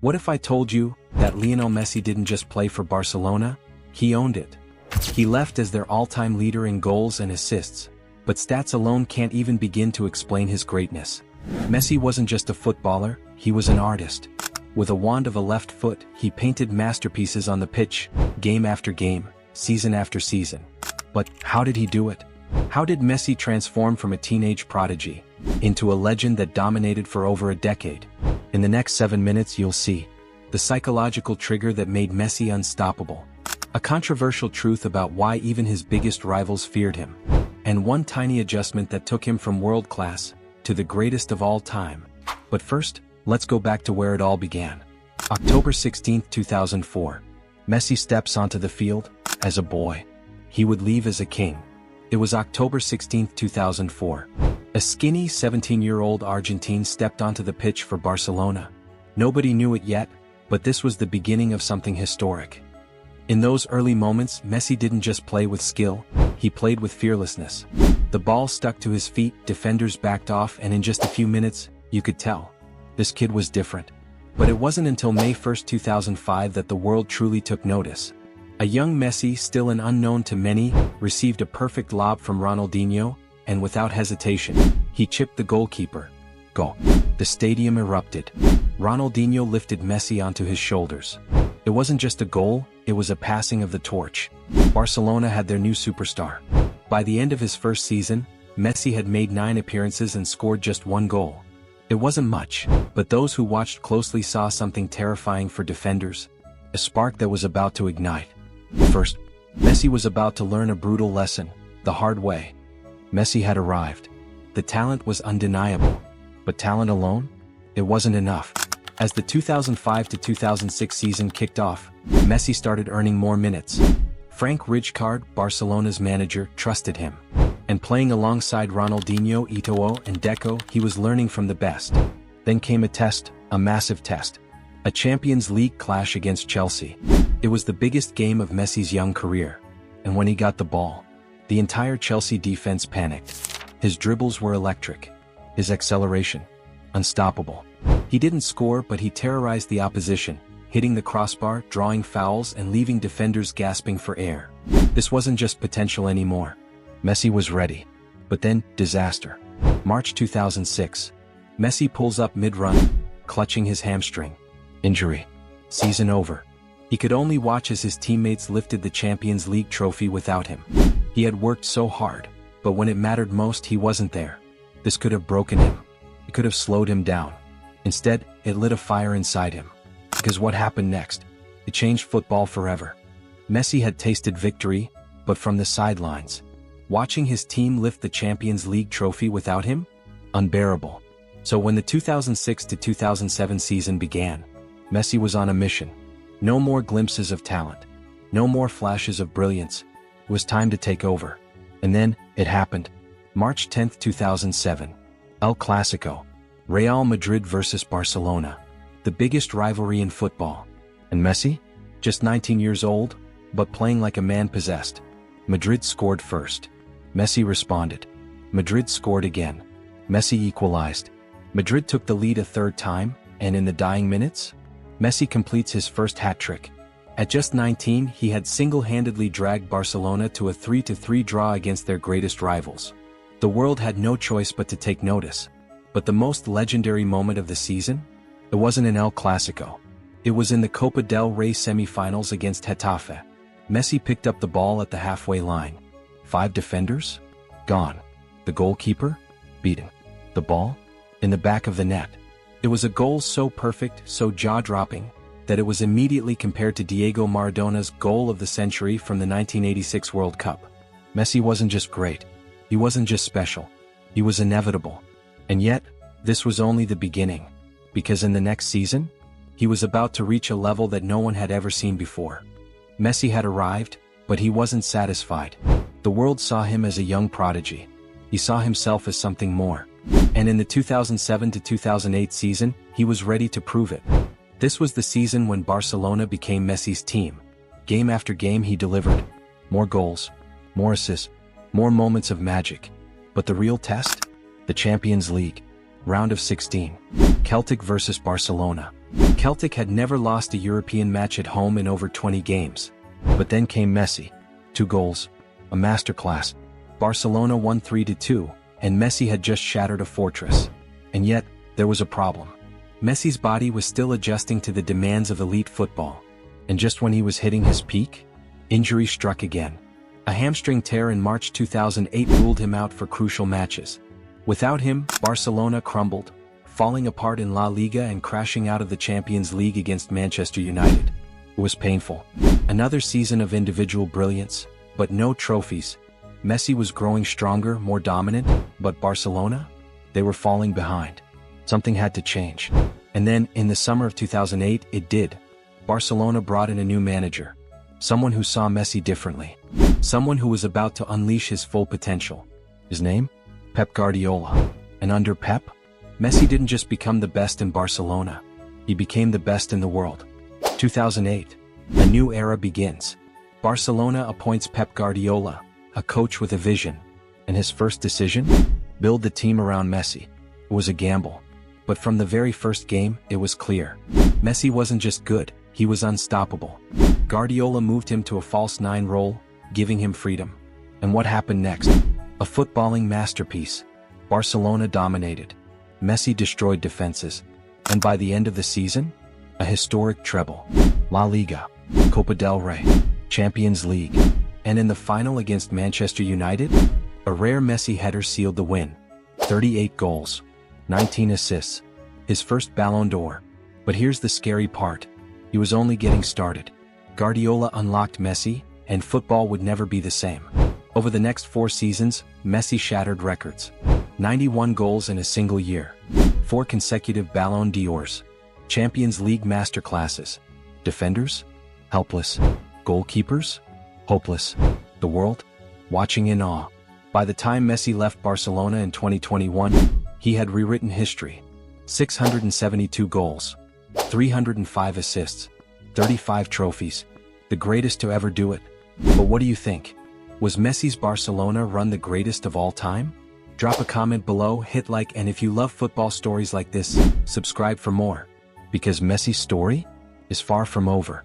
What if I told you that Lionel Messi didn't just play for Barcelona? He owned it. He left as their all-time leader in goals and assists, but stats alone can't even begin to explain his greatness. Messi wasn't just a footballer, he was an artist. With a wand of a left foot, he painted masterpieces on the pitch, game after game, season after season. But how did he do it? How did Messi transform from a teenage prodigy into a legend that dominated for over a decade? In the next 7 minutes you'll see the psychological trigger that made Messi unstoppable, a controversial truth about why even his biggest rivals feared him, and one tiny adjustment that took him from world class to the greatest of all time. But first, let's go back to where it all began. October 16, 2004. Messi steps onto the field as a boy. He would leave as a king. It was October 16, 2004. A skinny 17-year-old Argentine stepped onto the pitch for Barcelona. Nobody knew it yet, but this was the beginning of something historic. In those early moments, Messi didn't just play with skill, he played with fearlessness. The ball stuck to his feet, defenders backed off, and in just a few minutes, you could tell. This kid was different. But it wasn't until May 1, 2005 that the world truly took notice. A young Messi, still an unknown to many, received a perfect lob from Ronaldinho, and without hesitation, he chipped the goalkeeper. Goal. The stadium erupted. Ronaldinho lifted Messi onto his shoulders. It wasn't just a goal, it was a passing of the torch. Barcelona had their new superstar. By the end of his first season, Messi had made 9 appearances and scored just 1 goal. It wasn't much, but those who watched closely saw something terrifying for defenders, a spark that was about to ignite. First, Messi was about to learn a brutal lesson, the hard way. Messi had arrived. The talent was undeniable, but talent alone? It wasn't enough. As the 2005 to 2006 season kicked off, Messi started earning more minutes. Frank Rijkaard, Barcelona's manager, trusted him. And playing alongside Ronaldinho, Eto'o, and Deco, he was learning from the best. Then came a test, a massive test. A Champions League clash against Chelsea. It was the biggest game of Messi's young career. And when he got the ball, the entire Chelsea defense panicked. His dribbles were electric. His acceleration, unstoppable. He didn't score, but he terrorized the opposition, hitting the crossbar, drawing fouls, and leaving defenders gasping for air. This wasn't just potential anymore. Messi was ready. But then, disaster. March 2006. Messi pulls up mid-run, clutching his hamstring. Injury. Season over. He could only watch as his teammates lifted the Champions League trophy without him. He had worked so hard, but when it mattered most, he wasn't there. This could have broken him. It could have slowed him down. Instead, it lit a fire inside him. Because what happened next? It changed football forever. Messi had tasted victory, but from the sidelines. Watching his team lift the Champions League trophy without him? Unbearable. So when the 2006 to 2007 season began, Messi was on a mission. No more glimpses of talent. No more flashes of brilliance. It was time to take over. And then, it happened. March 10, 2007. El Clasico. Real Madrid versus Barcelona. The biggest rivalry in football. And Messi? Just 19 years old, but playing like a man possessed. Madrid scored first. Messi responded. Madrid scored again. Messi equalized. Madrid took the lead a third time, and in the dying minutes, Messi completes his first hat-trick. At just 19, he had single-handedly dragged Barcelona to a 3-3 draw against their greatest rivals. The world had no choice but to take notice. But the most legendary moment of the season? It wasn't in El Clasico. It was in the Copa del Rey semi-finals against Getafe. Messi picked up the ball at the halfway line. 5 defenders? Gone. The goalkeeper? Beaten. The ball? In the back of the net. It was a goal so perfect, so jaw-dropping, that it was immediately compared to Diego Maradona's goal of the century from the 1986 World Cup. Messi wasn't just great. He wasn't just special. He was inevitable. And yet, this was only the beginning. Because in the next season, he was about to reach a level that no one had ever seen before. Messi had arrived, but he wasn't satisfied. The world saw him as a young prodigy. He saw himself as something more. And in the 2007 to 2008 season, he was ready to prove it. This was the season when Barcelona became Messi's team. Game after game he delivered. More goals, more assists, more moments of magic. But the real test? The Champions League. Round of 16. Celtic versus Barcelona. Celtic had never lost a European match at home in over 20 games. But then came Messi. 2 goals. A masterclass. Barcelona won 3-2, and Messi had just shattered a fortress. And yet, there was a problem. Messi's body was still adjusting to the demands of elite football. And just when he was hitting his peak, injury struck again. A hamstring tear in March 2008 ruled him out for crucial matches. Without him, Barcelona crumbled, falling apart in La Liga and crashing out of the Champions League against Manchester United. It was painful. Another season of individual brilliance, but no trophies. Messi was growing stronger, more dominant, but Barcelona? They were falling behind. Something had to change. And then, in the summer of 2008, it did. Barcelona brought in a new manager. Someone who saw Messi differently. Someone who was about to unleash his full potential. His name? Pep Guardiola. And under Pep, Messi didn't just become the best in Barcelona. He became the best in the world. 2008. A new era begins. Barcelona appoints Pep Guardiola, a coach with a vision. And his first decision? Build the team around Messi. It was a gamble. But from the very first game, it was clear. Messi wasn't just good, he was unstoppable. Guardiola moved him to a false 9 role, giving him freedom. And what happened next? A footballing masterpiece. Barcelona dominated. Messi destroyed defenses. And by the end of the season, a historic treble. La Liga, Copa del Rey, Champions League. And in the final against Manchester United, a rare Messi header sealed the win. 38 goals. 19 assists. His first Ballon d'Or. But here's the scary part. He was only getting started. Guardiola unlocked Messi, and football would never be the same. Over the next 4 seasons, Messi shattered records. 91 goals in a single year. 4 consecutive Ballon d'Ors. Champions League masterclasses. Defenders? Helpless. Goalkeepers? Hopeless. The world? Watching in awe. By the time Messi left Barcelona in 2021, he had rewritten history. 672 goals, 305 assists, 35 trophies, the greatest to ever do it. But what do you think? Was Messi's Barcelona run the greatest of all time? Drop a comment below, hit like, and if you love football stories like this, subscribe for more. Because Messi's story is far from over.